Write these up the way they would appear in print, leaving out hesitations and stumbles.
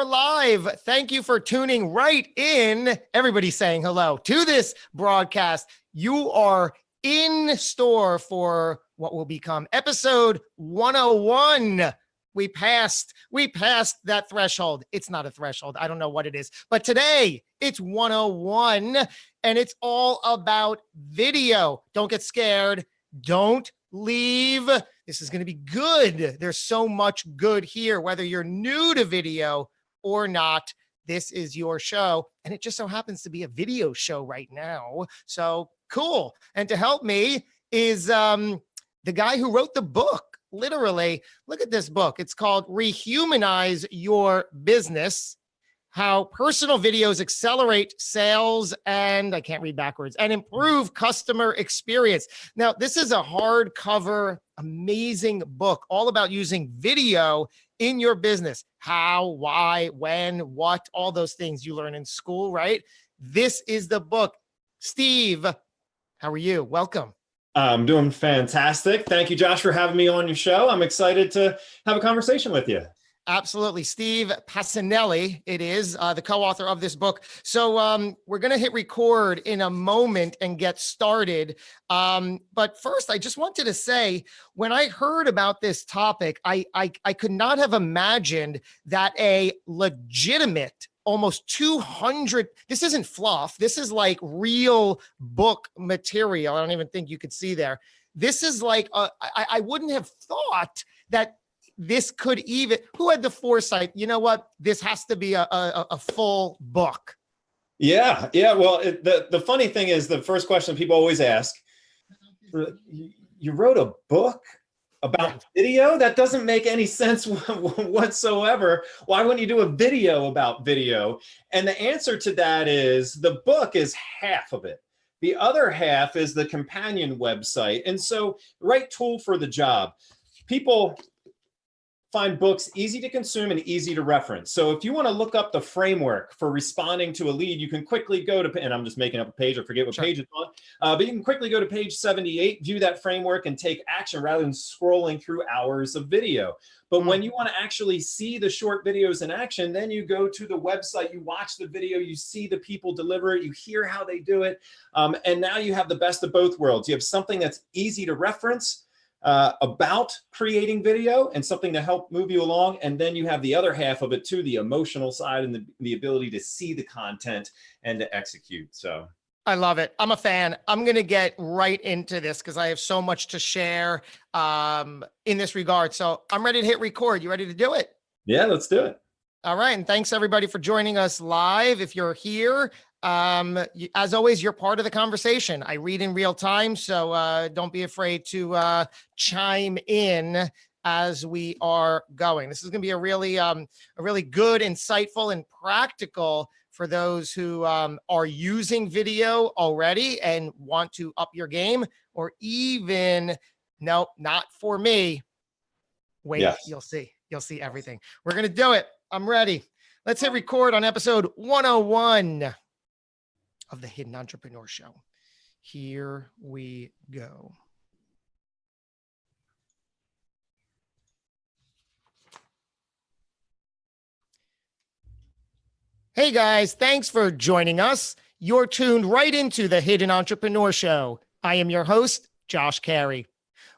are live. Thank you for tuning right in. Everybody saying hello to this broadcast. You are in store for what will become episode 101. We passed that threshold. It's not a threshold. I don't know what it is, but today it's 101 and it's all about video. Don't get scared. Don't leave. This is going to be good. There's so much good here, whether you're new to video or not. This is your show, and it just so happens to be a video show right now. So cool. And to help me is the guy who wrote the book. Literally, look at this book. It's called Rehumanize Your Business: How Personal Videos Accelerate Sales and I can't read backwards and improve customer experience. Now, this is a hardcover, amazing book all about using video in your business. How, why, when, what, all those things you learn in school, right? This is the book. Steve, how are you? Welcome. I'm doing fantastic. Thank you, Josh, for having me on your show. I'm excited to have a conversation with you. Absolutely. Steve Pacinelli, it is the co-author of this book. So we're going to hit record in a moment and get started. But first, I just wanted to say, when I heard about this topic, I could not have imagined that a legitimate almost 200, this isn't fluff. This is like real book material. I don't even think you could see there. This is like, I wouldn't have thought that this could even, who had the foresight, you know what, this has to be a full book. Yeah. Well, the funny thing is, the first question people always ask, you wrote a book about video? That doesn't make any sense whatsoever. Why wouldn't you do a video about video? And the answer to that is, the book is half of it. The other half is the companion website. And so, right tool for the job. People find books easy to consume and easy to reference. So if you want to look up the framework for responding to a lead, you can quickly go to, and I'm just making up a page, I forget what page it's on, but you can quickly go to page 78, view that framework and take action rather than scrolling through hours of video. But when you want to actually see the short videos in action, then you go to the website, you watch the video, you see the people deliver it, you hear how they do it. And now you have the best of both worlds. You have something that's easy to reference about creating video and something to help move you along. And then you have the other half of it too, the emotional side and the ability to see the content and to execute. So I love it. I'm a fan. I'm going to get right into this because I have so much to share in this regard. So I'm ready to hit record. You ready to do it? Yeah, let's do it. All right. And thanks everybody for joining us live. If you're here, as always, you're part of the conversation. I read in real time, so don't be afraid to chime in as we are going. This is going to be a really good, insightful, and practical for those who are using video already and want to up your game, or even, no, not for me. Wait, yes. You'll see everything. We're going to do it. I'm ready. Let's hit record on episode 101 of the Hidden Entrepreneur Show. Here we go. Hey guys, thanks for joining us. You're tuned right into the Hidden Entrepreneur Show. I am your host, Josh Cary.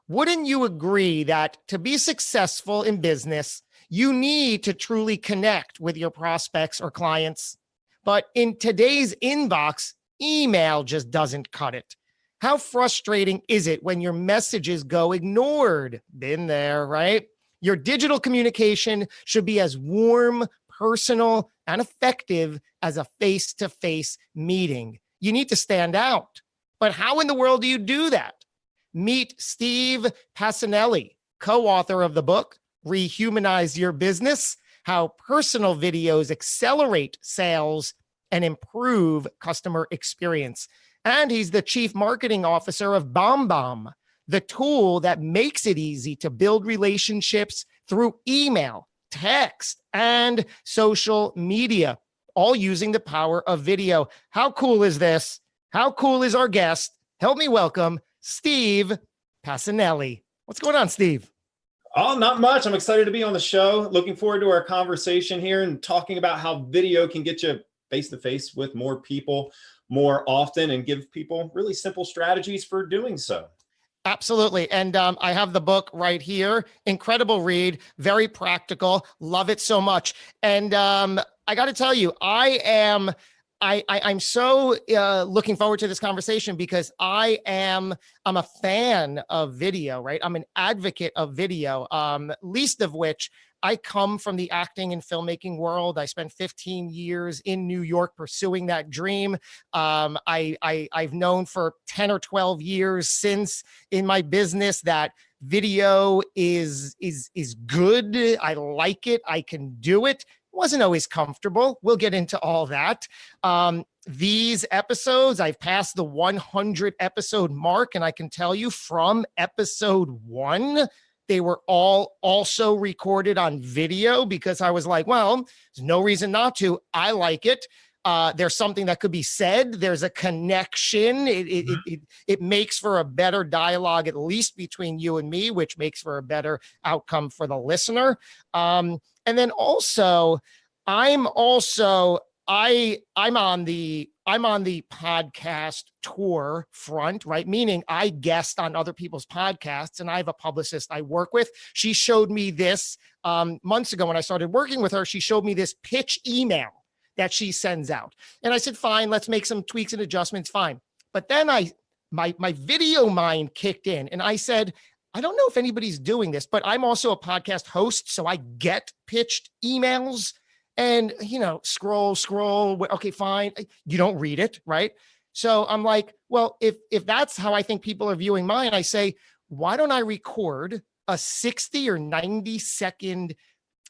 Wouldn't you agree that to be successful in business, you need to truly connect with your prospects or clients? But in today's inbox, email just doesn't cut it. How frustrating is it when your messages go ignored? Been there, right? Your digital communication should be as warm, personal, and effective as a face-to-face meeting. You need to stand out. But how in the world do you do that? Meet Steve Pacinelli, co-author of the book, Rehumanize Your Business: How Personal Videos Accelerate Sales and Improve Customer Experience. And he's the Chief Marketing Officer of BombBomb, the tool that makes it easy to build relationships through email, text, and social media, all using the power of video. How cool is this? How cool is our guest? Help me welcome Steve Pacinelli. What's going on, Steve? Oh, not much. I'm excited to be on the show. Looking forward to our conversation here and talking about how video can get you face to face with more people more often and give people really simple strategies for doing so. Absolutely. And I have the book right here. Incredible read, very practical. Love it so much. And I got to tell you, I'm so looking forward to this conversation because I'm a fan of video, right? I'm an advocate of video, least of which I come from the acting and filmmaking world. I spent 15 years in New York pursuing that dream. I've known for 10 or 12 years since in my business that video is good. I like it. I can do it. Wasn't always comfortable. We'll get into all that. These episodes, I've passed the 100 episode mark, and I can tell you from episode 1, they were all also recorded on video because I was like, well, there's no reason not to. I like it. There's something that could be said. There's a connection. It makes for a better dialogue, at least between you and me, which makes for a better outcome for the listener. And then also, I'm on the podcast tour front, right? Meaning I guest on other people's podcasts, and I have a publicist I work with. She showed me this months ago when I started working with her. She showed me this pitch email that she sends out, and I said, "Fine, let's make some tweaks and adjustments." Fine, but then my video mind kicked in, and I said, I don't know if anybody's doing this, but I'm also a podcast host, so I get pitched emails. And, scroll. Okay, fine. You don't read it, right? So I'm like, well, if that's how I think people are viewing mine, I say, why don't I record a 60 or 90 second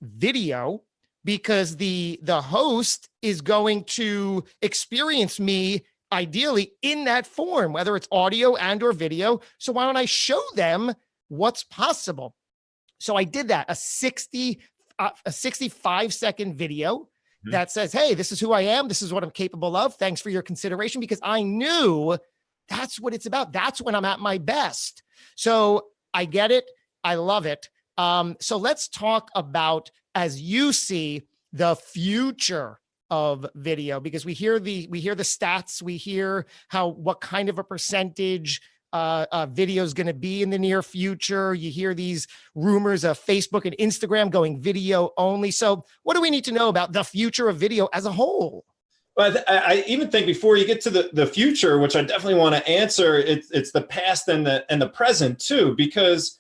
video? Because the host is going to experience me ideally in that form, whether it's audio and or video. So why don't I show them what's possible? So I did that, a 65-second video that says, hey, this is who I am. This is what I'm capable of. Thanks for your consideration, because I knew that's what it's about. That's when I'm at my best. So I get it. I love it. So let's talk about, as you see, the future of video, because we hear the stats, we hear what kind of a percentage video is going to be in the near future. You hear these rumors of Facebook and Instagram going video only. So what do we need to know about the future of video as a whole? But I even think before you get to the future, which I definitely want to answer, it's the past and the present too, because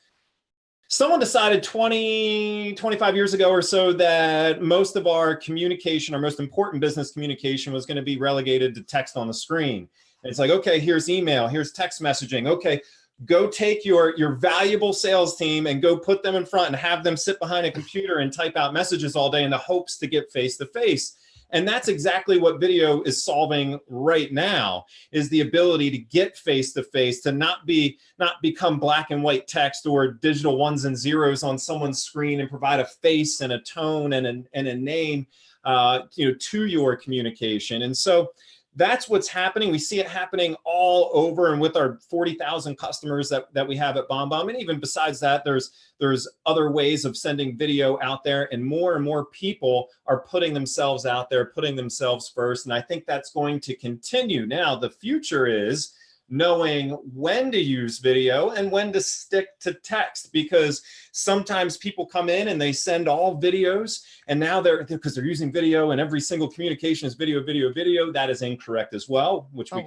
someone decided 25 years ago or so that most of our communication, our most important business communication, was going to be relegated to text on the screen. And it's like, okay, here's email, here's text messaging. Okay, go take your valuable sales team and go put them in front and have them sit behind a computer and type out messages all day in the hopes to get face to face. And that's exactly what video is solving right now, is the ability to get face to face, to not become black and white text or digital ones and zeros on someone's screen, and provide a face and a tone and a name to your communication. And so that's what's happening. We see it happening all over, and with our 40,000 customers that we have at BombBomb. And even besides that, there's other ways of sending video out there, and more people are putting themselves out there, putting themselves first. And I think that's going to continue. Now, the future is knowing when to use video and when to stick to text, because sometimes people come in and they send all videos, and now because they're using video and every single communication is video. That is incorrect as well, which we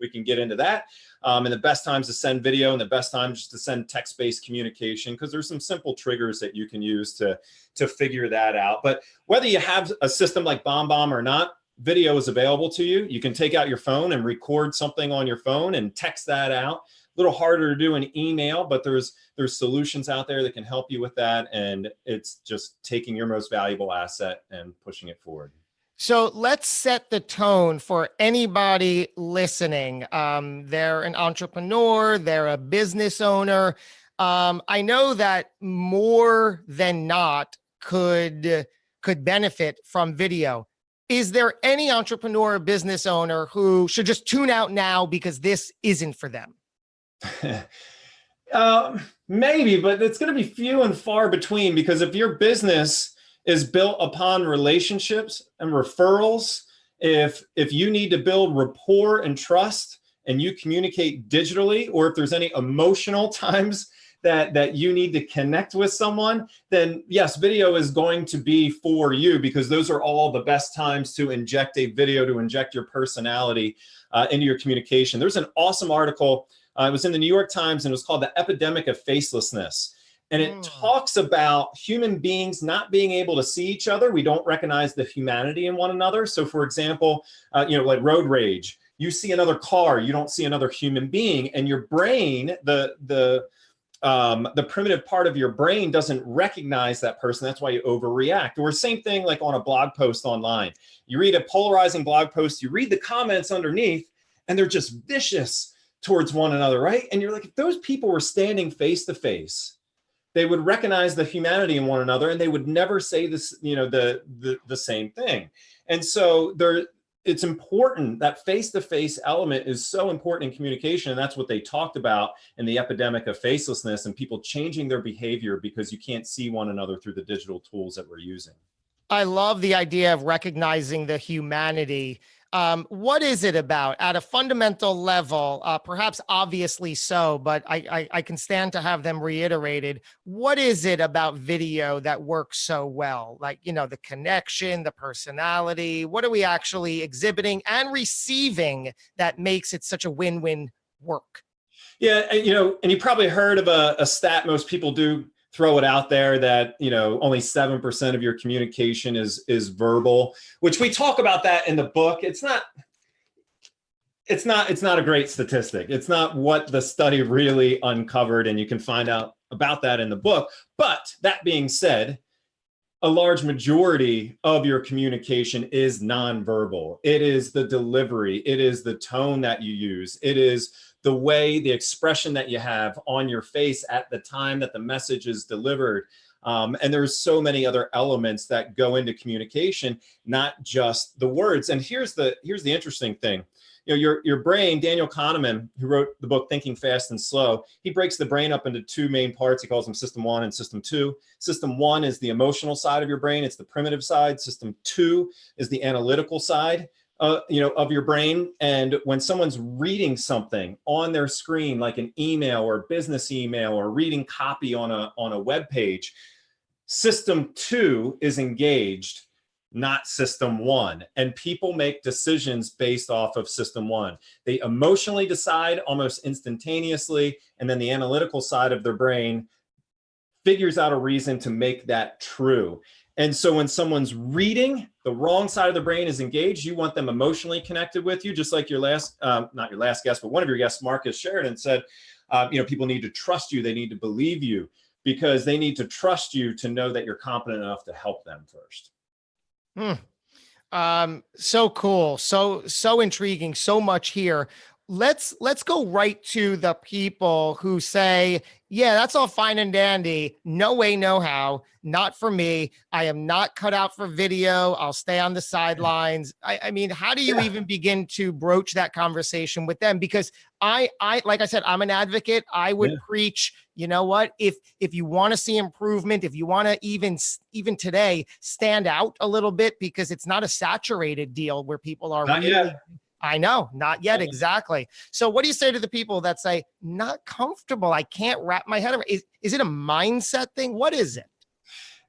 can get into that. And the best times to send video and the best times to send text-based communication, because there's some simple triggers that you can use to figure that out. But whether you have a system like BombBomb or not, video is available to you. You can take out your phone and record something on your phone and text that out. A little harder to do in email, but there's solutions out there that can help you with that. And it's just taking your most valuable asset and pushing it forward. So let's set the tone for anybody listening. They're an entrepreneur, they're a business owner. I know that more than not could benefit from video. Is there any entrepreneur or business owner who should just tune out now because this isn't for them? Maybe, but it's going to be few and far between, because if your business is built upon relationships and referrals, if you need to build rapport and trust and you communicate digitally, or if there's any emotional times that you need to connect with someone, then yes, video is going to be for you, because those are all the best times to inject a video, to inject your personality into your communication. There's an awesome article. It was in the New York Times, and it was called The Epidemic of Facelessness. And it talks about human beings not being able to see each other. We don't recognize the humanity in one another. So for example, like road rage, you see another car, you don't see another human being, and your brain, the primitive part of your brain doesn't recognize that person. That's why you overreact. Or same thing like on a blog post online. You read a polarizing blog post, you read the comments underneath, and they're just vicious towards one another, right? And you're like, if those people were standing face to face, they would recognize the humanity in one another, and they would never say this, the same thing. And so it's important. That face-to-face element is so important in communication, and that's what they talked about in the epidemic of facelessness, and people changing their behavior because you can't see one another through the digital tools that we're using. I love the idea of recognizing the humanity. What is it about at a fundamental level, perhaps obviously so, but I can stand to have them reiterated. What is it about video that works so well? Like, the connection, the personality, what are we actually exhibiting and receiving that makes it such a win-win work? Yeah, and you probably heard of a stat most people do throw it out there that only 7% of your communication is verbal, which we talk about that in the book. It's not a great statistic. It's not what the study really uncovered, and you can find out about that in the book. But that being said, a large majority of your communication is nonverbal. It is the delivery, it is the tone that you use, it is the way, the expression that you have on your face at the time that the message is delivered. And there's so many other elements that go into communication, not just the words. And here's the interesting thing. Your brain, Daniel Kahneman, who wrote the book Thinking Fast and Slow, he breaks the brain up into two main parts. He calls them System 1 and System 2. System 1 is the emotional side of your brain. It's the primitive side. System 2 is the analytical side of your brain. And when someone's reading something on their screen, like an email or business email, or reading copy on a web page, System 2 is engaged, not System 1. And people make decisions based off of System 1. They emotionally decide almost instantaneously, and then the analytical side of their brain figures out a reason to make that true. And so when someone's reading, the wrong side of the brain is engaged. You want them emotionally connected with you, just like your last, not your last guest, but one of your guests, Marcus Sheridan, said, people need to trust you. They need to believe you, because they need to trust you to know that you're competent enough to help them first. So cool. So intriguing. So much here. Let's go right to the people who say, yeah, that's all fine and dandy. No way, no how. Not for me. I am not cut out for video. I'll stay on the sidelines. I mean, how do you even begin to broach that conversation with them? Because I like I said, I'm an advocate. I would preach, you know what, if you want to see improvement, if you want to even today stand out a little bit, because it's not a saturated deal where people are not really yet. I know, not yet. Exactly. So what do you say to the people that say, not comfortable? I can't wrap my head around. Is it a mindset thing? What is it?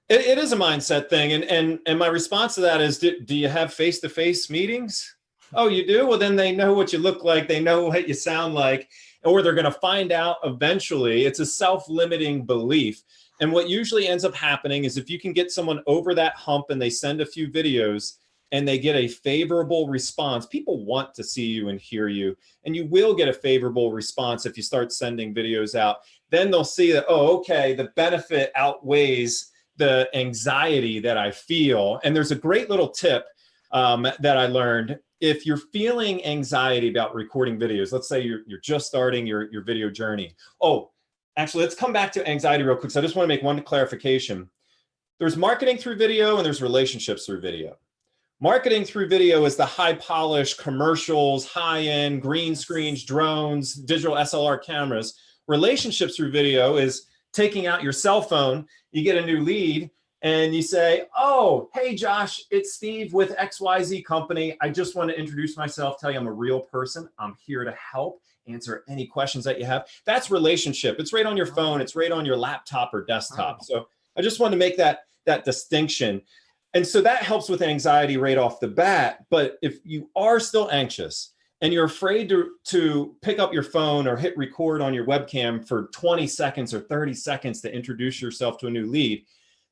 It is a mindset thing. And my response to that is, do you have face-to-face meetings? Oh, you do? Well, then they know what you look like. They know what you sound like, or they're going to find out eventually. It's a self-limiting belief. And what usually ends up happening is if you can get someone over that hump and they send a few videos, and they get a favorable response, people want to see you and hear you, and you will get a favorable response if you start sending videos out. Then they'll see that, oh, okay, the benefit outweighs the anxiety that I feel. And there's a great little tip that I learned. If you're feeling anxiety about recording videos, let's say you're just starting your video journey. Oh, actually, let's come back to anxiety real quick. So I just want to make one clarification. There's marketing through video and there's relationships through video. Marketing through video is the high polished commercials, high end green screens, drones, digital SLR cameras. Relationships through video is taking out your cell phone, you get a new lead and you say, oh, hey, Josh, it's Steve with XYZ Company. I just want to introduce myself, tell you I'm a real person. I'm here to help answer any questions that you have. That's relationship. It's right on your phone. It's right on your laptop or desktop. So I just want to make that distinction. And so that helps with anxiety right off the bat. But if you are still anxious and you're afraid to pick up your phone or hit record on your webcam for 20 seconds or 30 seconds to introduce yourself to a new lead,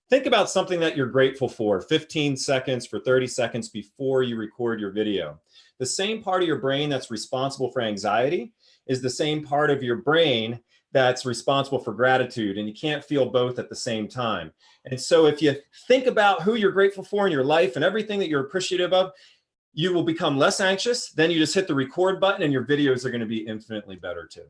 think about something that you're grateful for 15 seconds for 30 seconds before you record your video. The same part of your brain that's responsible for anxiety is the same part of your brain that's responsible for gratitude, and you can't feel both at the same time. And so if you think about who you're grateful for in your life and everything that you're appreciative of, you will become less anxious. Then you just hit the record button and your videos are going to be infinitely better too.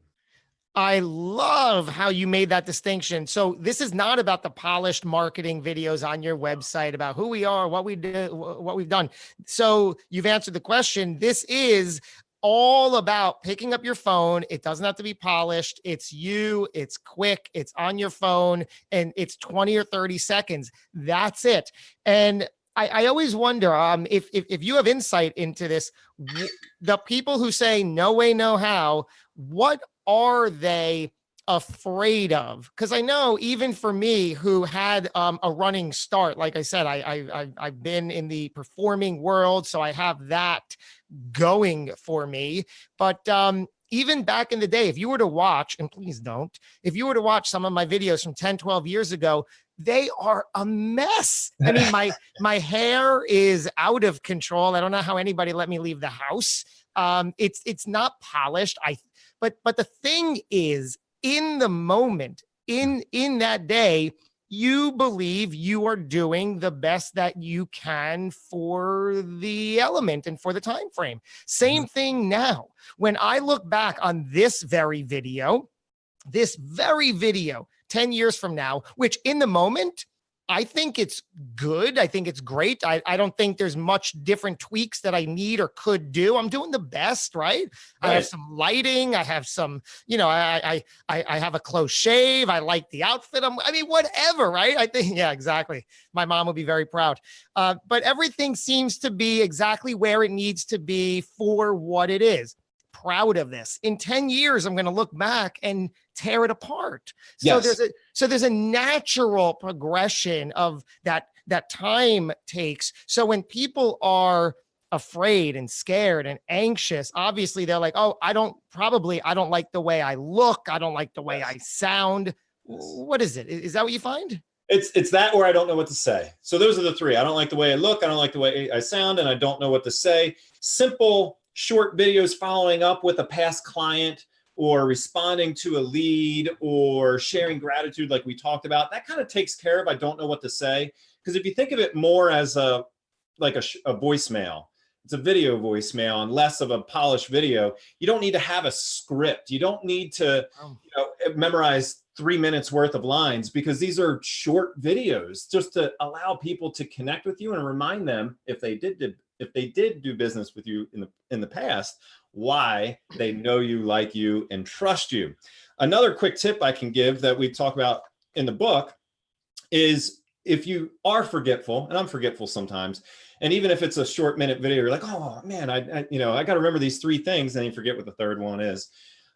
I love how you made that distinction. So this is not about the polished marketing videos on your website about who we are, what we do, what we've done. So you've answered the question. This is all about picking up your phone. It doesn't have to be polished. It's you, it's quick, it's on your phone, and it's 20 or 30 seconds. That's it. And I always wonder if you have insight into this, the people who say no way, no how, what are they afraid of? Because I know even for me, who had a running start, like I said, I've been in the performing world, so I have that going for me. But even back in the day, if you were to watch, and please don't, if you were to watch some of my videos from 10, 12 years ago, they are a mess. I mean, my hair is out of control. I don't know how anybody let me leave the house. It's not polished. But the thing is, in the moment, in that day, you believe you are doing the best that you can for the element and for the time frame. Same thing now. When I look back on this very video 10 years from now, which in the moment, I think it's good. I think it's great. I don't think there's much different tweaks that I need or could do. I'm doing the best, right? I have some lighting. I have some, I have a close shave. I like the outfit. I mean, whatever, right? I think, yeah, exactly. My mom would be very proud. But everything seems to be exactly where it needs to be for what it is. Proud of this. In 10 years, I'm going to look back and tear it apart. So Yes. there's a natural progression of that time takes. So when people are afraid and scared and anxious, obviously they're like, oh, I don't like the way I look. I don't like the way I sound. What is it? Is that what you find? It's that, or I don't know what to say. So those are the three. I don't like the way I look. I don't like the way I sound, and I don't know what to say. Simple, short videos following up with a past client or responding to a lead or sharing gratitude like we talked about, that kind of takes care of I don't know what to say. Because if you think of it more as a voicemail, it's a video voicemail and less of a polished video. You don't need to have a script. You don't need to memorize 3 minutes worth of lines, because these are short videos just to allow people to connect with you and remind them, if they did do business with you in the past, why they know you, like you, and trust you. Another quick tip I can give that we talk about in the book is, if you are forgetful, and I'm forgetful sometimes, and even if it's a short minute video, you're like, oh man, I got to remember these 3 things, and you forget what the third one is.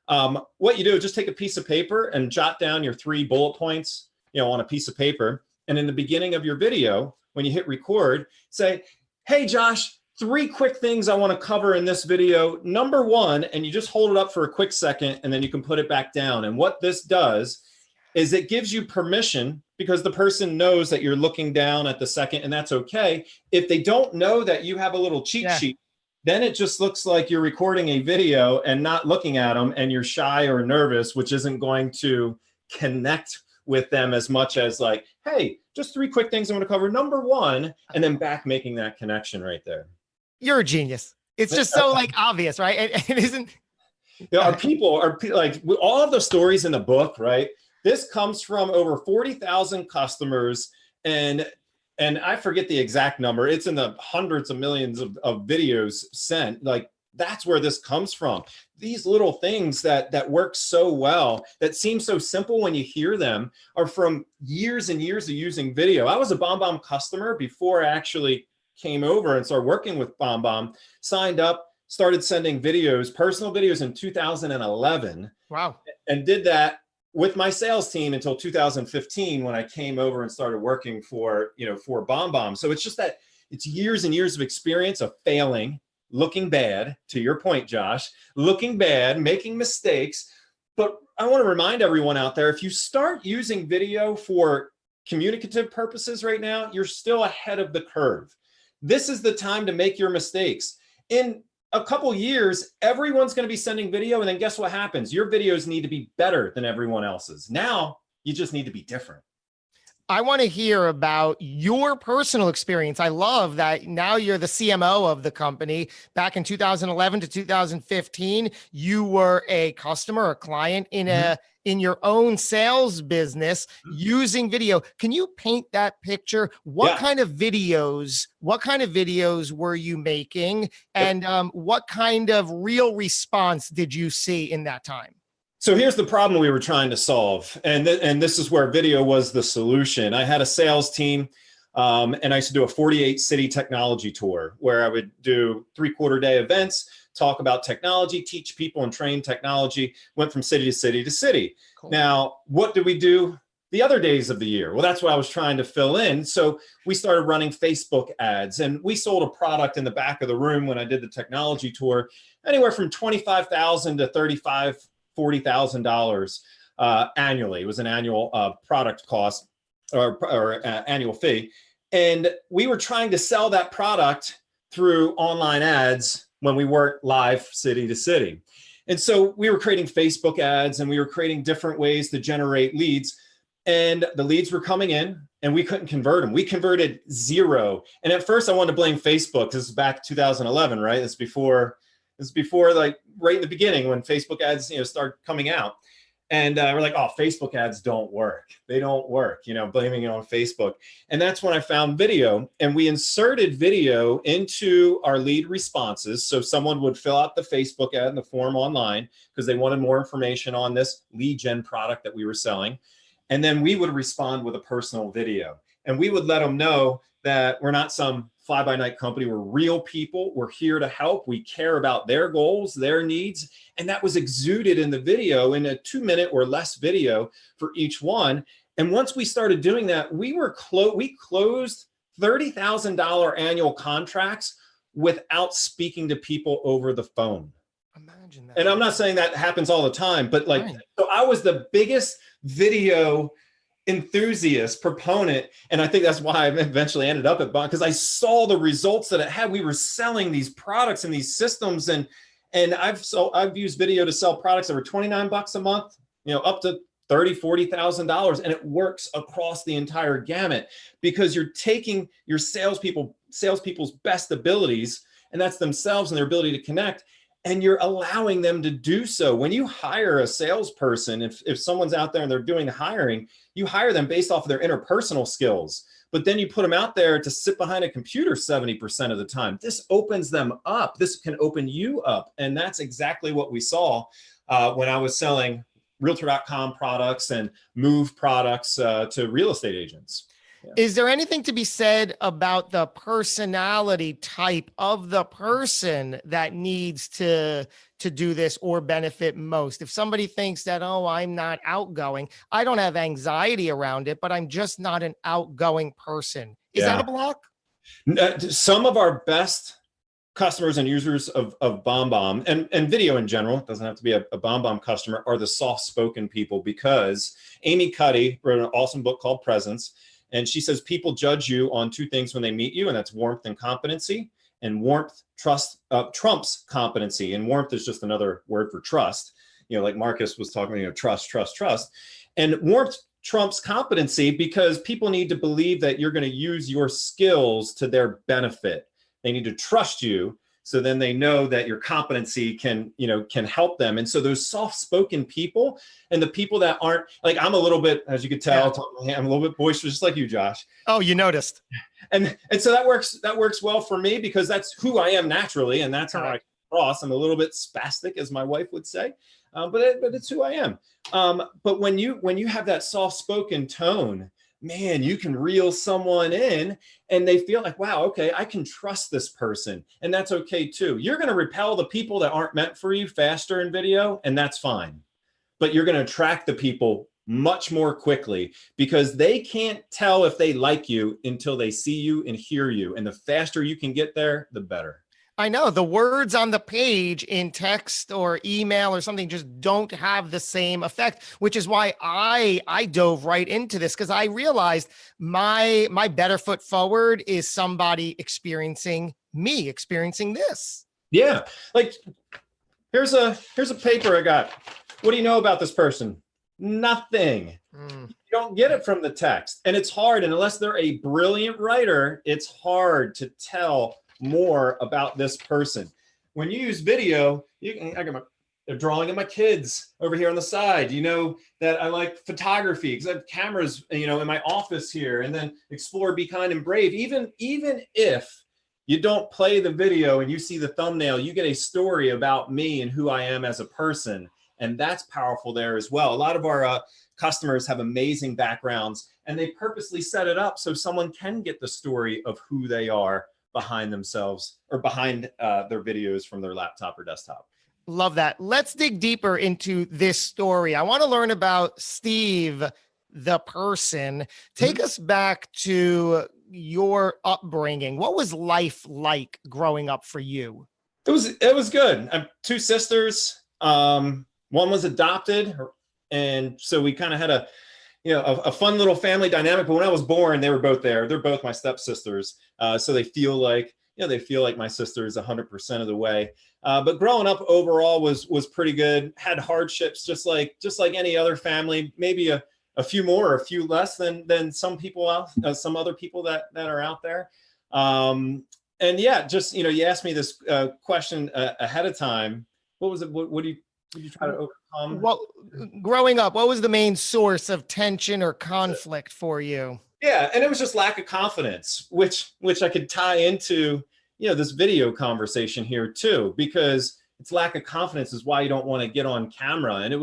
What you do is just take a piece of paper and jot down your 3 bullet points, on a piece of paper. And in the beginning of your video, when you hit record, say, hey, Josh, 3 quick things I want to cover in this video. Number 1, and you just hold it up for a quick second, and then you can put it back down. And what this does is it gives you permission, because the person knows that you're looking down at the second, and that's okay. If they don't know that you have a little cheat sheet, then it just looks like you're recording a video and not looking at them, and you're shy or nervous, which isn't going to connect with them as much as like, hey, just 3 quick things I'm going to cover. Number 1, and then back making that connection right there. You're a genius. It's just so obvious, right? It isn't. Our people are like, all of the stories in the book, right? This comes from over 40,000 customers, and I forget the exact number. It's in the hundreds of millions of videos sent. Like, that's where this comes from. These little things that work so well, that seem so simple when you hear them, are from years and years of using video. I was a BombBomb customer before I actually came over and started working with BombBomb, signed up, started sending videos, personal videos in 2011. Wow. And did that with my sales team until 2015 when I came over and started working for BombBomb. So it's just that it's years and years of experience of failing, looking bad, to your point, Josh, looking bad, making mistakes. But I want to remind everyone out there, if you start using video for communicative purposes right now, you're still ahead of the curve. This is the time to make your mistakes. In a couple years, everyone's going to be sending video, and then guess what happens? Your videos need to be better than everyone else's. Now, you just need to be different. I want to hear about your personal experience. I love that now you're the CMO of the company. Back in 2011 to 2015, you were a customer, a client in your own sales business using video. Can you paint that picture? What kind of videos were you making? And what kind of real response did you see in that time? So here's the problem we were trying to solve. And this is where video was the solution. I had a sales team, and I used to do a 48 city technology tour where I would do 3/4 day events, talk about technology, teach people and train technology, went from city to city to city. Cool. Now, what did we do the other days of the year? Well, that's what I was trying to fill in. So we started running Facebook ads, and we sold a product in the back of the room when I did the technology tour, anywhere from $25,000 to $40,000 annually. It was an annual product cost or annual fee. And we were trying to sell that product through online ads when we weren't live city to city. And so we were creating Facebook ads, and we were creating different ways to generate leads. And the leads were coming in, and we couldn't convert them. We converted 0. And at first I wanted to blame Facebook. This is back 2011, right? This is before like right in the beginning when Facebook ads, start coming out. And we're like, oh, Facebook ads don't work. They don't work, blaming it on Facebook. And that's when I found video, and we inserted video into our lead responses. So someone would fill out the Facebook ad in the form online because they wanted more information on this lead gen product that we were selling. And then we would respond with a personal video, and we would let them know that we're not some fly-by-night company. We're real people. We're here to help. We care about their goals, their needs. And that was exuded in the video, in a 2-minute or less video for each one. And once we started doing that, we closed $30,000 annual contracts without speaking to people over the phone. Imagine that. And I'm not saying that happens all the time, but so I was the biggest video enthusiast, proponent, and I think that's why I eventually ended up at Bond, because I saw the results that it had. We were selling these products and these systems, and I've used video to sell products that were $29 a month, up to $30,000, $40,000, and it works across the entire gamut because you're taking your salespeople's best abilities, and that's themselves and their ability to connect, and you're allowing them to do so. When you hire a salesperson, if someone's out there and they're doing the hiring, you hire them based off of their interpersonal skills, but then you put them out there to sit behind a computer 70% of the time. This opens them up. This can open you up. And that's exactly what we saw when I was selling Realtor.com products and Move products to real estate agents. Yeah. Is there anything to be said about the personality type of the person that needs to do this or benefit most? If somebody thinks that, oh, I'm not outgoing, I don't have anxiety around it, but I'm just not an outgoing person. Is that a block? Some of our best customers and users of BombBomb and video in general, it doesn't have to be a BombBomb customer, are the soft-spoken people, because Amy Cuddy wrote an awesome book called Presence. And she says people judge you on 2 things when they meet you, and that's warmth and competency. And warmth trumps competency. And warmth is just another word for trust. Like Marcus was talking about, trust. And warmth trumps competency because people need to believe that you're going to use your skills to their benefit. They need to trust you. So then they know that your competency can help them. And so those soft-spoken people and the people that aren't, like, I'm a little bit, as you could tell, I'm a little bit boisterous, just like you, Josh. Oh, you noticed. And so that works well for me because that's who I am naturally. And that's how I across. I'm a little bit spastic, as my wife would say, but it's who I am. But when you have that soft-spoken tone, man, you can reel someone in and they feel like, wow, okay, I can trust this person. And that's okay too. You're going to repel the people that aren't meant for you faster in video, and that's fine. But you're going to attract the people much more quickly because they can't tell if they like you until they see you and hear you. And the faster you can get there, the better. I know the words on the page in text or email or something just don't have the same effect, which is why I dove right into this, because I realized my better foot forward is somebody experiencing this. Yeah. Like here's a paper I got. What do you know about this person? Nothing. You don't get it from the text. And it's hard. And unless they're a brilliant writer, it's hard to tell more about this person. When you use video, I got a drawing of my kids over here on the side. You know that I like photography because I have cameras, in my office here, and then explore, be kind and brave. Even if you don't play the video and you see the thumbnail, you get a story about me and who I am as a person. And that's powerful there as well. A lot of our customers have amazing backgrounds, and they purposely set it up so someone can get the story of who they are behind themselves or behind their videos from their laptop or desktop. Love that. Let's dig deeper into this story. I want to learn about Steve, the person. Take us back to your upbringing. What was life like growing up for you? It was good. I have two sisters. One was adopted, and so we kind of had a fun little family dynamic. But when I was born, they were both there. They're both my stepsisters, so they feel like my sisters 100% of the way. But growing up overall was pretty good. Had hardships just like any other family. Maybe a few more, or a few less than some people out, some other people that are out there. And yeah, just you asked me this question ahead of time. What was it? What did you try to overcome? Well, growing up, what was the main source of tension or conflict for you? Yeah, and it was just lack of confidence, which I could tie into this video conversation here too, because it's lack of confidence is why you don't want to get on camera. And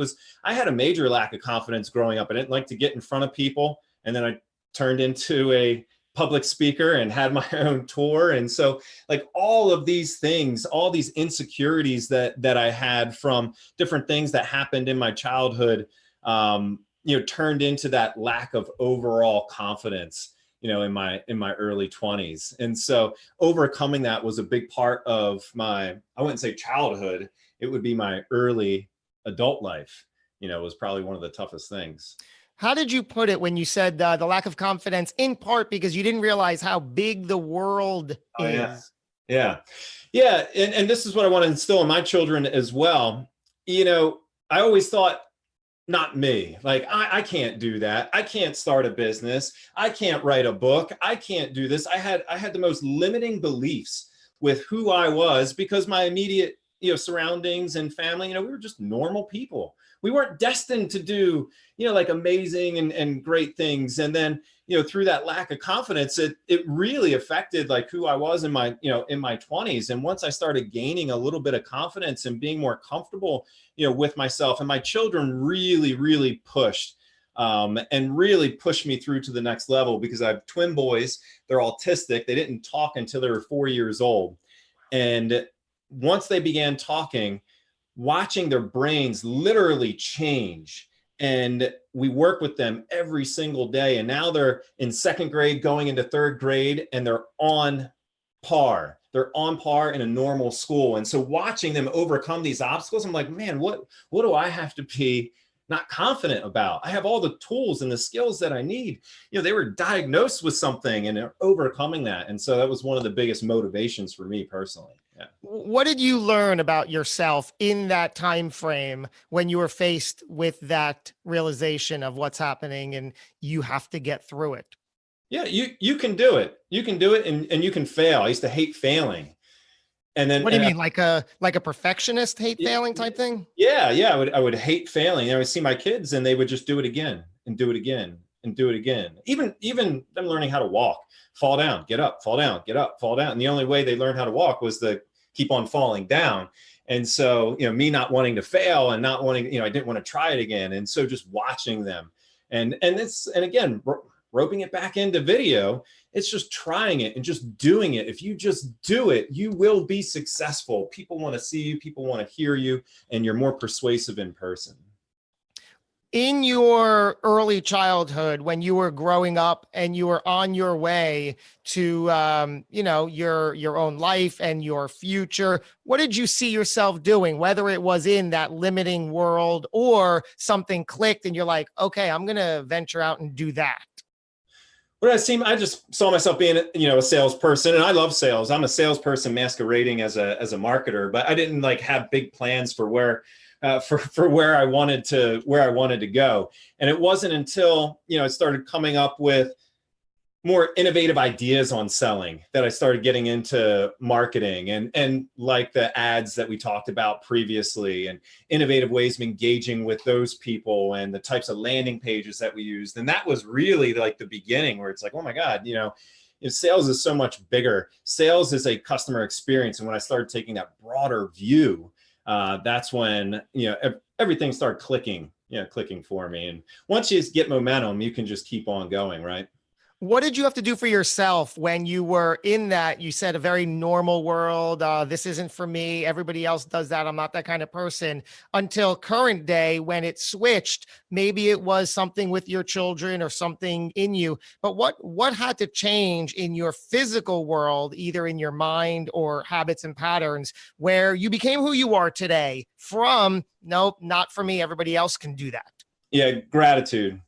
I had a major lack of confidence growing up. I didn't like to get in front of people, and then I turned into a public speaker and had my own tour. And so like all of these things, all these insecurities that I had from different things that happened in my childhood, turned into that lack of overall confidence, in my early 20s. And so overcoming that was a big part of I wouldn't say childhood, it would be my early adult life, was probably one of the toughest things. How did you put it when you said the lack of confidence, in part because you didn't realize how big the world is? Yeah. And this is what I want to instill in my children as well. I always thought, not me. Like, I can't do that. I can't start a business. I can't write a book. I can't do this. I had the most limiting beliefs with who I was because my immediate, surroundings and family, we were just normal people. We weren't destined to do, like amazing and great things. And then, through that lack of confidence, it really affected like who I was in my 20s. And once I started gaining a little bit of confidence and being more comfortable, with myself, and my children really, really pushed and really pushed me through to the next level, because I have twin boys. They're autistic. They didn't talk until they were 4 years old. And once they began talking, watching their brains literally change. And we work with them every single day. And now they're in second grade, going into third grade, and they're on par. They're on par in a normal school. And so watching them overcome these obstacles, I'm like, man, what do I have to be not confident about? I have all the tools and the skills that I need. They were diagnosed with something and they're overcoming that. And so that was one of the biggest motivations for me personally. Yeah. What did you learn about yourself in that time frame when you were faced with that realization of what's happening and you have to get through it? Yeah, you can do it. You can do it, and you can fail. I used to hate failing. And then what do you mean? Like a perfectionist hate failing type thing? Yeah. I would hate failing. I would see my kids and they would just do it again and do it again and do it again. Even them learning how to walk, fall down, get up, fall down, get up, fall down. And the only way they learned how to walk was to keep on falling down. And so, me not wanting to fail and not wanting, I didn't want to try it again. And so just watching them and again, roping it back into video, it's just trying it and just doing it. If you just do it, you will be successful. People want to see you, people want to hear you, and you're more persuasive in person. In your early childhood, when you were growing up and you were on your way to, your own life and your future, what did you see yourself doing? Whether it was in that limiting world or something clicked and you're like, okay, I'm going to venture out and do that. I just saw myself being, a salesperson, and I love sales. I'm a salesperson masquerading as a marketer, but I didn't have big plans for where I wanted to go. And it wasn't until, I started coming up with more innovative ideas on selling that I started getting into marketing and like the ads that we talked about previously and innovative ways of engaging with those people and the types of landing pages that we used. And that was really like the beginning where it's like, oh my God, sales is so much bigger. Sales is a customer experience. And when I started taking that broader view, that's when, everything started clicking for me. And once you get momentum, you can just keep on going, right? What did you have to do for yourself when you were in that, you said, a very normal world? This isn't for me. Everybody else does that. I'm not that kind of person, until current day when it switched. Maybe it was something with your children or something in you, but what had to change in your physical world, either in your mind or habits and patterns, where you became who you are today from, nope, not for me. Everybody else can do that. Yeah. Gratitude.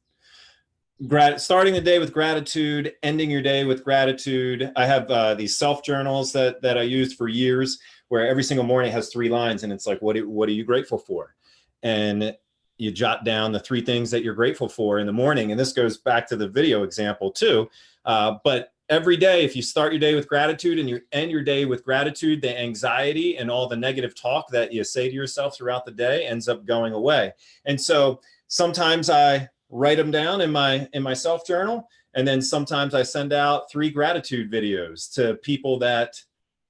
Starting the day with gratitude, ending your day with gratitude. I have these self journals that I used for years, where every single morning has 3 lines, and it's like, what are you grateful for? And you jot down the 3 things that you're grateful for in the morning. And this goes back to the video example too. But every day, if you start your day with gratitude and you end your day with gratitude, the anxiety and all the negative talk that you say to yourself throughout the day ends up going away. And so sometimes I write them down in my self journal. And then sometimes I send out 3 gratitude videos to people that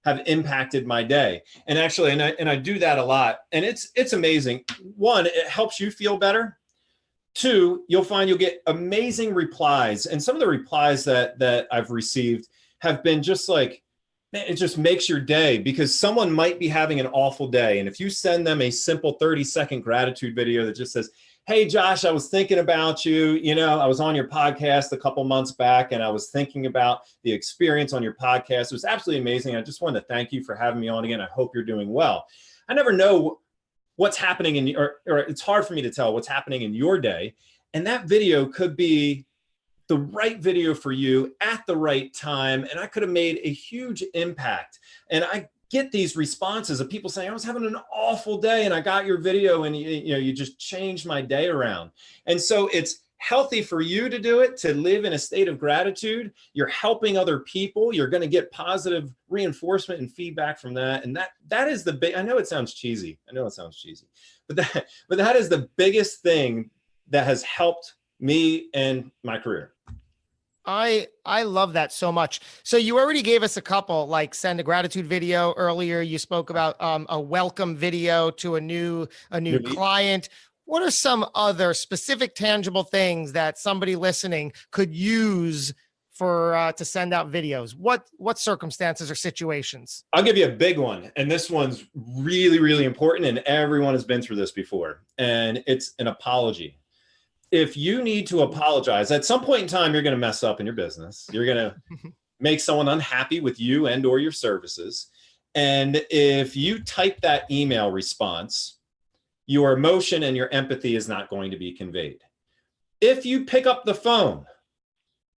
have impacted my day. And actually, and I do that a lot. And it's amazing. 1, it helps you feel better. 2, you'll find you'll get amazing replies. And some of the replies that I've received have been just like, man, it just makes your day, because someone might be having an awful day. And if you send them a simple 30-second gratitude video that just says, hey, Josh, I was thinking about you. I was on your podcast a couple months back, and I was thinking about the experience on your podcast. It was absolutely amazing. I just wanted to thank you for having me on again. I hope you're doing well. I never know what's happening or it's hard for me to tell what's happening in your day. And that video could be the right video for you at the right time. And I could have made a huge impact. And I get these responses of people saying, I was having an awful day and I got your video and you just changed my day around. And so it's healthy for you to do it, to live in a state of gratitude. You're helping other people. You're going to get positive reinforcement and feedback from that. And that is the big, I know it sounds cheesy, but that is the biggest thing that has helped me and my career. I love that so much. So you already gave us a couple, like send a gratitude video earlier. You spoke about a welcome video to a new client. What are some other specific tangible things that somebody listening could use for to send out videos? What circumstances or situations? I'll give you a big one. And this one's really, really important. And everyone has been through this before. And it's an apology. If you need to apologize, at some point in time, you're going to mess up in your business. You're going to make someone unhappy with you and or your services. And if you type that email response, your emotion and your empathy is not going to be conveyed. If you pick up the phone,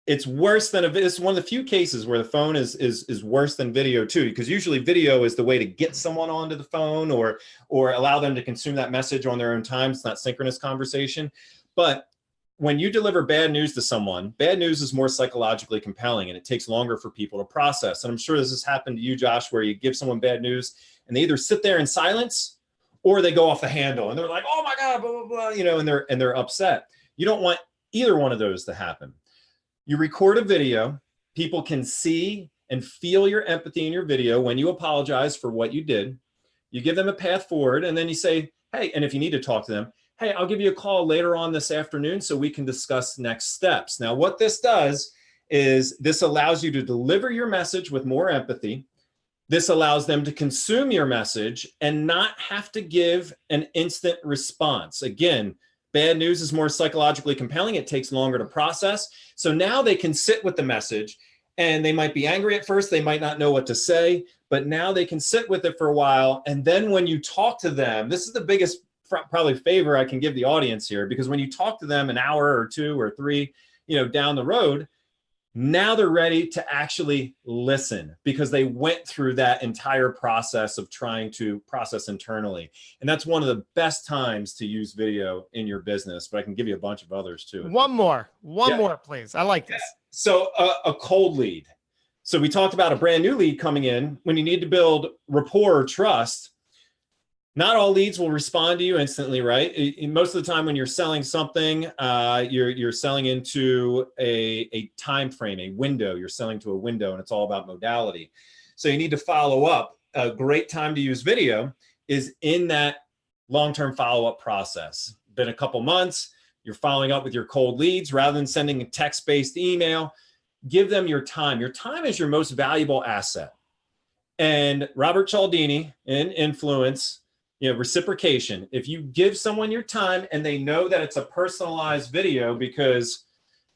it's worse than it's one of the few cases where the phone is worse than video too, because usually video is the way to get someone onto the phone or allow them to consume that message on their own time. It's not synchronous conversation. But when you deliver bad news to someone, bad news is more psychologically compelling and it takes longer for people to process. And I'm sure this has happened to you, Josh, where you give someone bad news and they either sit there in silence or they go off the handle and they're like, oh my God, blah, blah, blah, and they're upset. You don't want either one of those to happen. You record a video, people can see and feel your empathy in your video when you apologize for what you did. You give them a path forward, and then you say, hey, and if you need to talk to them, hey, I'll give you a call later on this afternoon so we can discuss next steps. Now, what this does is this allows you to deliver your message with more empathy. This allows them to consume your message and not have to give an instant response. Again, bad news is more psychologically compelling. It takes longer to process. So now they can sit with the message, and they might be angry at first. They might not know what to say, but now they can sit with it for a while. And then when you talk to them, this is the biggest probably favor I can give the audience here, because when you talk to them an hour or 2 or 3, down the road, now they're ready to actually listen because they went through that entire process of trying to process internally. And that's one of the best times to use video in your business, but I can give you a bunch of others too. One more, please. I like this. So a cold lead. So we talked about a brand new lead coming in. When you need to build rapport or trust, not all leads will respond to you instantly, right? Most of the time when you're selling something, you're selling into a time frame, a window. You're selling to a window, and it's all about modality. So you need to follow up. A great time to use video is in that long-term follow-up process. Been a couple months, you're following up with your cold leads rather than sending a text-based email. Give them your time. Your time is your most valuable asset. And Robert Cialdini in Influence, reciprocation. If you give someone your time and they know that it's a personalized video because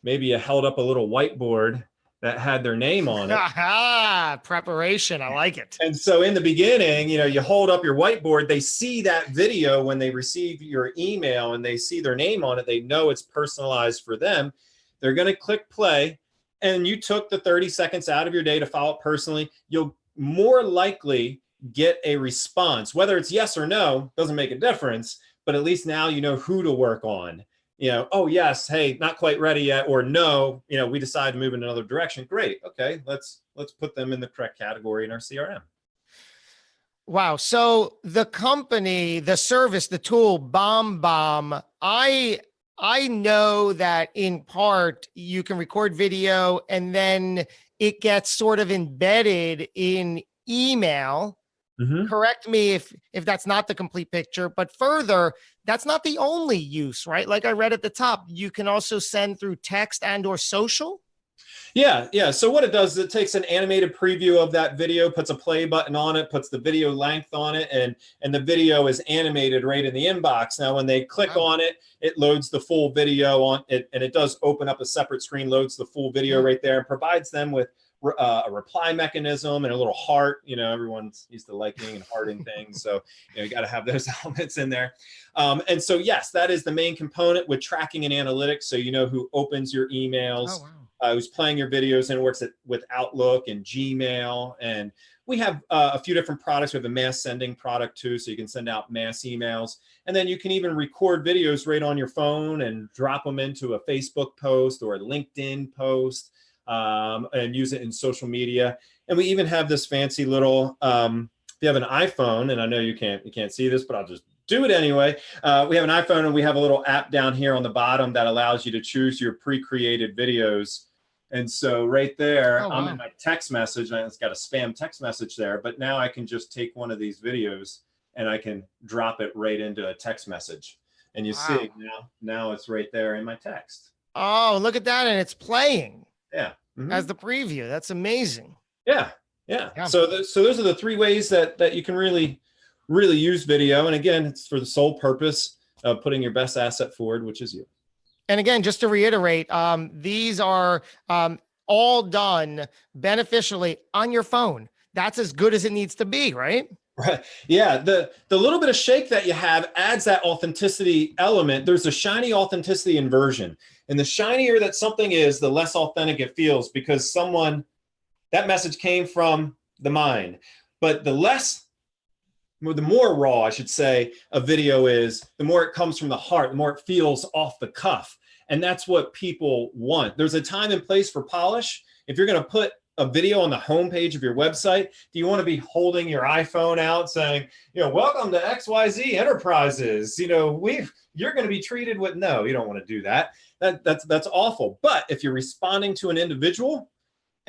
maybe you held up a little whiteboard that had their name on it. Preparation. I like it. And so in the beginning, you hold up your whiteboard, they see that video when they receive your email and they see their name on it, they know it's personalized for them. They're going to click play, and you took the 30 seconds out of your day to follow up personally. You'll more likely get a response. Whether it's yes or no doesn't make a difference, but at least now you know who to work on. Oh yes, hey, not quite ready yet, or no, we decided to move in another direction. Great, okay, let's put them in the correct category in our CRM. Wow. So the company, the service, the tool, BombBomb, I know that in part you can record video and then it gets sort of embedded in email. Mm-hmm. Correct me if that's not the complete picture, but further, that's not the only use, right? Like I read at the top, you can also send through text and or social. Yeah. So what it does is it takes an animated preview of that video, puts a play button on it, puts the video length on it, and the video is animated right in the inbox. Now, when they click on it, it loads the full video on it, and it does open up a separate screen, loads the full video right there, and provides them with a reply mechanism and a little heart. Everyone's used to liking and hearting things, so you got to have those elements in there. And so yes, that is the main component with tracking and analytics. So who opens your emails, who's playing your videos, and works with Outlook and Gmail. And we have a few different products. We have a mass sending product too, so you can send out mass emails. And then you can even record videos right on your phone and drop them into a Facebook post or a LinkedIn post. And use it in social media. And we even have this fancy little, if you have an iPhone, and I know you can't see this, but I'll just do it anyway. We have an iPhone, and we have a little app down here on the bottom that allows you to choose your pre-created videos. And so right there, I'm in my text message, and it's got a spam text message there, but now I can just take one of these videos and I can drop it right into a text message. And you see now it's right there in my text. Oh, look at that. And it's playing. Yeah. Mm-hmm. As the preview. That's amazing. Yeah. So those are the 3 ways that you can really use video. And again, it's for the sole purpose of putting your best asset forward, which is you. And again, just to reiterate, these are all done beneficially on your phone. That's as good as it needs to be, right? Right. Yeah. The little bit of shake that you have adds that authenticity element. There's a shiny authenticity inversion. And the shinier that something is, the less authentic it feels, because that message came from the mind. But the more raw, I should say, a video is, the more it comes from the heart, the more it feels off the cuff. And that's what people want. There's a time and place for polish. If you're going to put a video on the homepage of your website, do you want to be holding your iPhone out saying, welcome to XYZ Enterprises? You're going to be treated with, no, you don't want to do that. That's awful. But if you're responding to an individual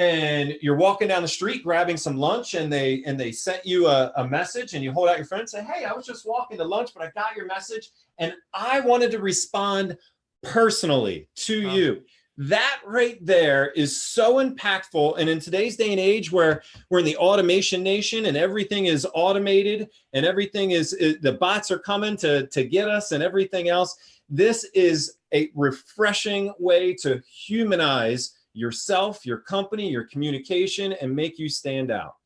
and you're walking down the street grabbing some lunch, and they sent you a message, and you hold out your phone and say, hey, I was just walking to lunch, but I got your message and I wanted to respond personally to you. That right there is so impactful. And in today's day and age where we're in the automation nation and everything is automated and everything is the bots are coming to get us and everything else, this is a refreshing way to humanize yourself, your company, your communication, and make you stand out.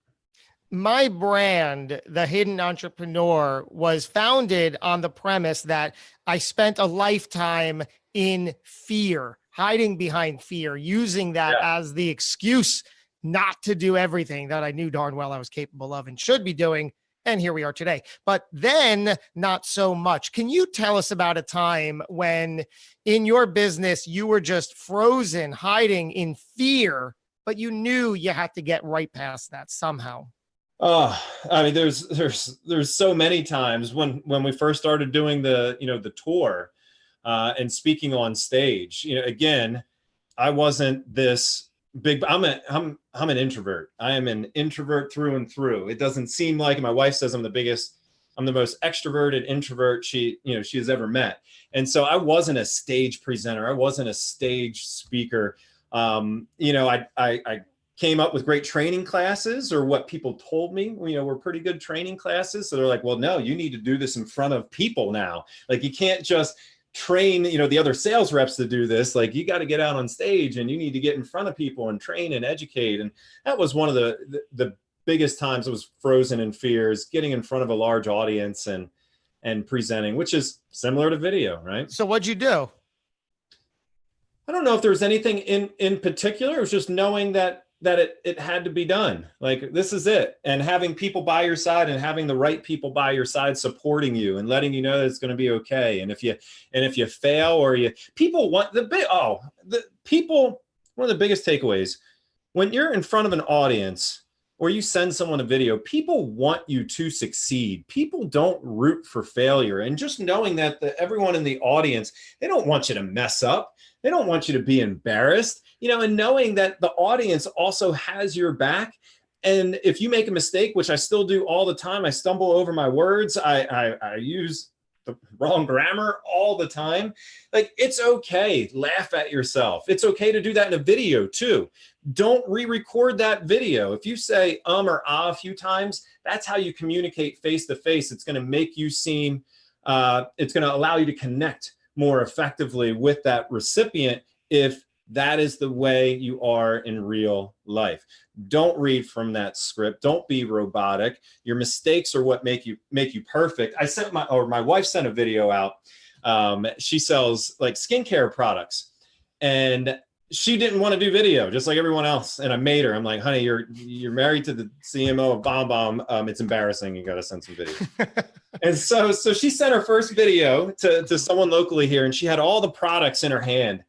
My brand, The Hidden Entrepreneur, was founded on the premise that I spent a lifetime in fear, hiding behind fear, using that as the excuse not to do everything that I knew darn well I was capable of and should be doing. And here we are today. But then not so much. Can you tell us about a time when in your business you were just frozen, hiding in fear, but you knew you had to get right past that somehow? Oh, I mean, there's so many times when we first started doing the tour and speaking on stage. Again, I wasn't this big. I'm an introvert. I am an introvert through and through. It doesn't seem like, my wife says I'm the most extroverted introvert she has ever met. And so I wasn't a stage presenter. I wasn't a stage speaker. I came up with great training classes, or what people told me, were pretty good training classes. So they're like, well, no, you need to do this in front of people now. Like, you can't just train, the other sales reps to do this. Like, you got to get out on stage and you need to get in front of people and train and educate. And that was one of the biggest times I was frozen in fears, getting in front of a large audience and presenting, which is similar to video, right? So what'd you do? I don't know if there was anything in particular. It was just knowing that it had to be done. Like, this is it. And having people by your side, and having the right people by your side supporting you and letting you know that it's going to be okay. And if you fail, or people want one of the biggest takeaways when you're in front of an audience, or you send someone a video, people want you to succeed. People don't root for failure. And just knowing that everyone in the audience, they don't want you to mess up. They don't want you to be embarrassed, and knowing that the audience also has your back. And if you make a mistake, which I still do all the time, I stumble over my words. I use the wrong grammar all the time. Like, it's okay. Laugh at yourself. It's okay to do that in a video too. Don't re-record that video. If you say or ah a few times, that's how you communicate face to face. It's going to make you seem, it's going to allow you to connect more effectively with that recipient if that is the way you are in real life. Don't read from that script. Don't be robotic. Your mistakes are what make you perfect. My wife sent a video out. She sells like skincare products, and she didn't want to do video, just like everyone else. And I made her. I'm like, honey, you're married to the CMO of Bomb Bomb. It's embarrassing. You got to send some video. And so she sent her first video to someone locally here, and she had all the products in her hand.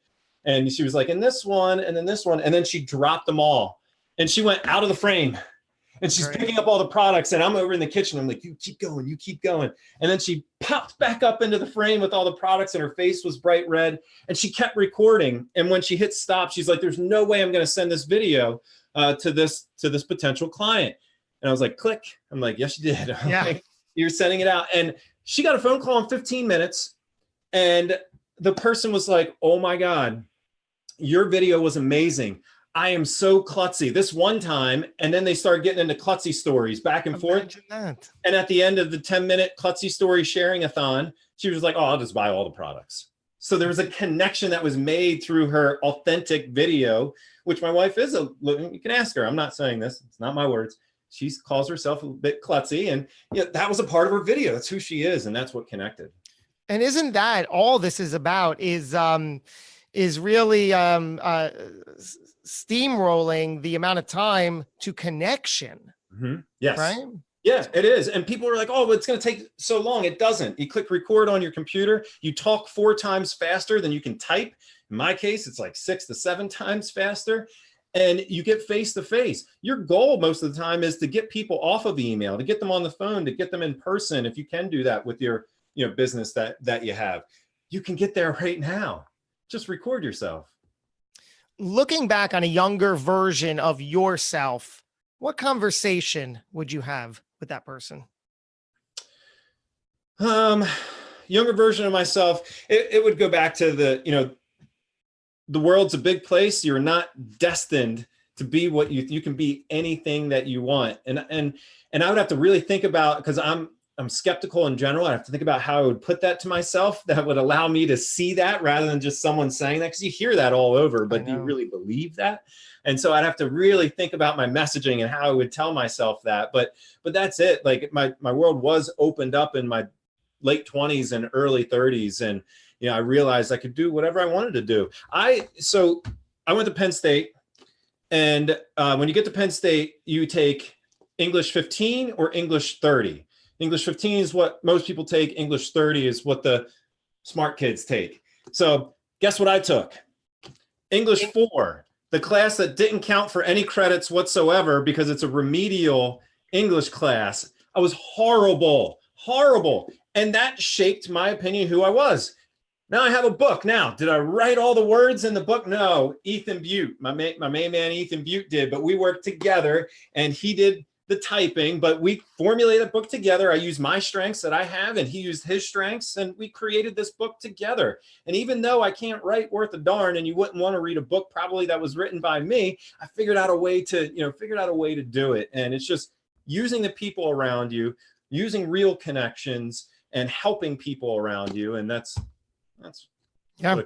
And she was like, in this one, and then this one. And then she dropped them all. And she went out of the frame. And she's picking up all the products. And I'm over in the kitchen. I'm like, you keep going, you keep going. And then she popped back up into the frame with all the products, and her face was bright red. And she kept recording. And when she hit stop, she's like, there's no way I'm going to send this video to this potential client. And I was like, click. I'm like, yes, you did. Yeah. Like, you're sending it out. And she got a phone call in 15 minutes. And the person was like, oh my God, your video was amazing. I am so klutzy this one time. And then they started getting into klutzy stories back and forth. That. And at the end of the 10-minute klutzy story sharing-a-thon, she was like, oh, I'll just buy all the products. So there was a connection that was made through her authentic video, which my wife is you can ask her. I'm not saying this. It's not my words. She calls herself a bit klutzy. And that was a part of her video. That's who she is. And that's what connected. And isn't that all this is about, is really steamrolling the amount of time to connection. Mm-hmm. Yes. Right? Yeah, it is. And people are like, oh, it's going to take so long. It doesn't. You click record on your computer. You talk 4 times faster than you can type. In my case, it's like 6 to 7 times faster. And you get face to face. Your goal most of the time is to get people off of email, to get them on the phone, to get them in person. If you can do that with your business that you have, you can get there right now. Just record yourself. Looking back on a younger version of yourself, what conversation would you have with that person? Younger version of myself, it would go back to the world's a big place. You're not destined to be what you can be anything that you want. And I would have to really think about, because I'm skeptical in general. I have to think about how I would put that to myself that would allow me to see that rather than just someone saying that, because you hear that all over, but do you really believe that? And so I'd have to really think about my messaging and how I would tell myself that. But that's it. Like my world was opened up in my late 20s and early 30s. And, I realized I could do whatever I wanted to do. So I went to Penn State. And when you get to Penn State, you take English 15 or English 30. English 15 is what most people take. English 30 is what the smart kids take. So guess what I took? English 4, the class that didn't count for any credits whatsoever because it's a remedial English class. I was horrible. And that shaped my opinion who I was. Now I have a book. Now, did I write all the words in the book? No, Ethan Butte, my main man, Ethan Butte did, but we worked together and he did the typing, but we formulated a book together. I used my strengths that I have and he used his strengths and we created this book together. And even though I can't write worth a darn and you wouldn't want to read a book probably that was written by me, I figured out a way to do it. And it's just using the people around you, using real connections and helping people around you. And that's yeah.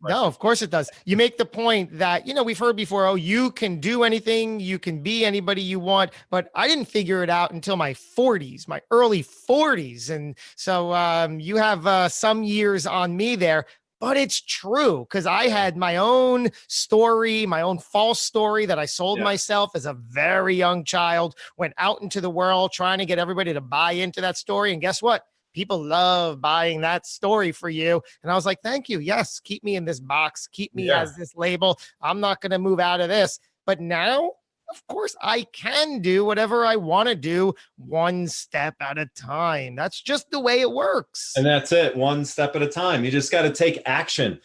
No, of course it does. You make the point that, we've heard before, you can do anything, you can be anybody you want, but I didn't figure it out until my 40s, my early 40s. And so you have some years on me there, but it's true because I had my own story, my own false story that I sold myself as a very young child, went out into the world trying to get everybody to buy into that story. And guess what? People love buying that story for you. And I was like, thank you. Yes, keep me in this box. Keep me as this label. I'm not going to move out of this. But now, of course, I can do whatever I want to do one step at a time. That's just the way it works. And that's it. One step at a time. You just got to take action.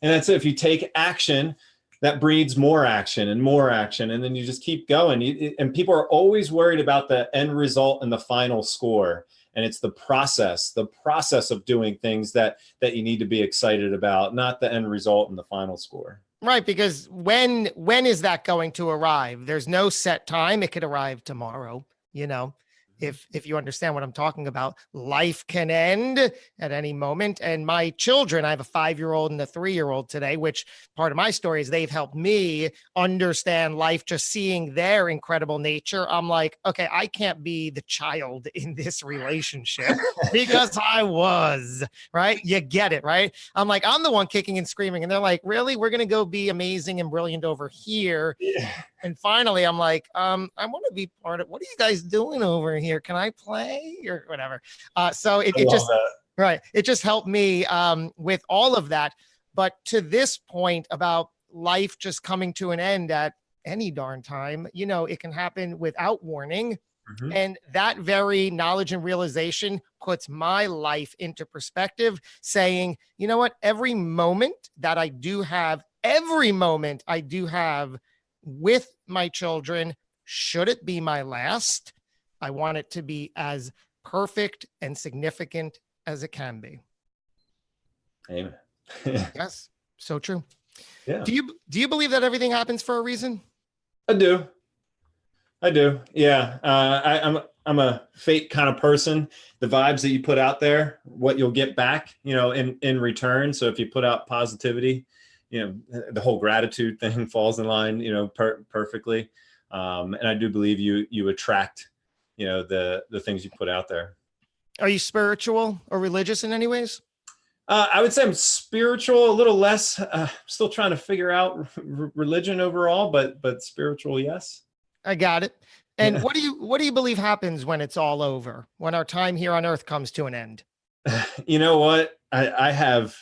And that's it. If you take action, that breeds more action and more action. And then you just keep going. And people are always worried about the end result and the final score. And it's the process of doing things that you need to be excited about, not the end result and the final score. Right, because when is that going to arrive? There's no set time. It could arrive tomorrow, if you understand what I'm talking about. Life can end at any moment. And my children, I have a 5-year-old and a 3-year-old today, which part of my story is they've helped me understand life, just seeing their incredible nature. I'm like, okay, I can't be the child in this relationship because I was, right? You get it, right? I'm like, I'm the one kicking and screaming. And they're like, really? We're going to go be amazing and brilliant over here. Yeah. And finally, I'm like, I want to be part of, what are you guys doing over here? Can I play or whatever? So it just, right. It just helped me with all of that. But to this point about life just coming to an end at any darn time, it can happen without warning. Mm-hmm. And that very knowledge and realization puts my life into perspective, saying, you know what, every moment I do have with my children, should it be my last, I want it to be as perfect and significant as it can be. Amen. Yes, so true. Yeah. Do you believe that everything happens for a reason? I do. Yeah. I'm a fate kind of person. The vibes that you put out there, what you'll get back, in return. So if you put out positivity, the whole gratitude thing falls in line, perfectly. And I do believe you attract, the things you put out there. Are you spiritual or religious in any ways? I would say I'm spiritual, a little less, still trying to figure out religion overall, but spiritual. Yes. I got it. And what do you believe happens when it's all over, when our time here on earth comes to an end? You know what? I have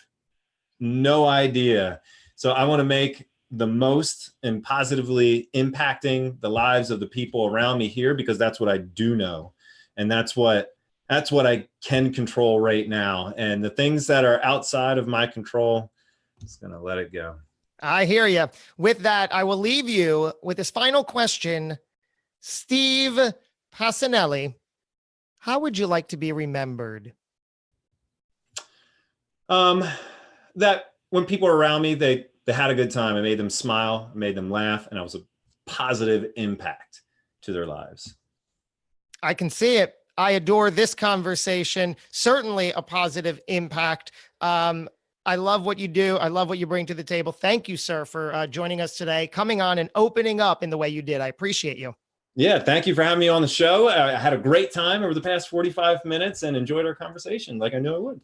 no idea. So I want to make the most and positively impacting the lives of the people around me here, because that's what I do know. And that's what I can control right now. And the things that are outside of my control, I'm just going to let it go. I hear you. With that, I will leave you with this final question. Steve Pacinelli, how would you like to be remembered? That when people were around me, they had a good time. I made them smile, I made them laugh, and I was a positive impact to their lives. I can see it. I adore this conversation. Certainly a positive impact. I love what you do. I love what you bring to the table. Thank you, sir, for joining us today, coming on and opening up in the way you did. I appreciate you. Yeah, thank you for having me on the show. I had a great time over the past 45 minutes and enjoyed our conversation like I knew I would.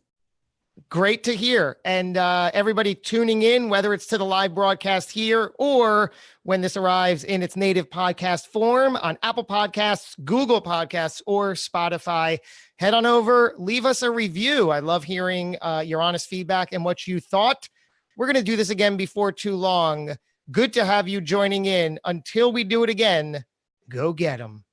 Great to hear. And everybody tuning in, whether it's to the live broadcast here or when this arrives in its native podcast form on Apple Podcasts, Google Podcasts, or Spotify, head on over, leave us a review. I love hearing your honest feedback and what you thought. We're going to do this again before too long. Good to have you joining in. Until we do it again, go get 'em.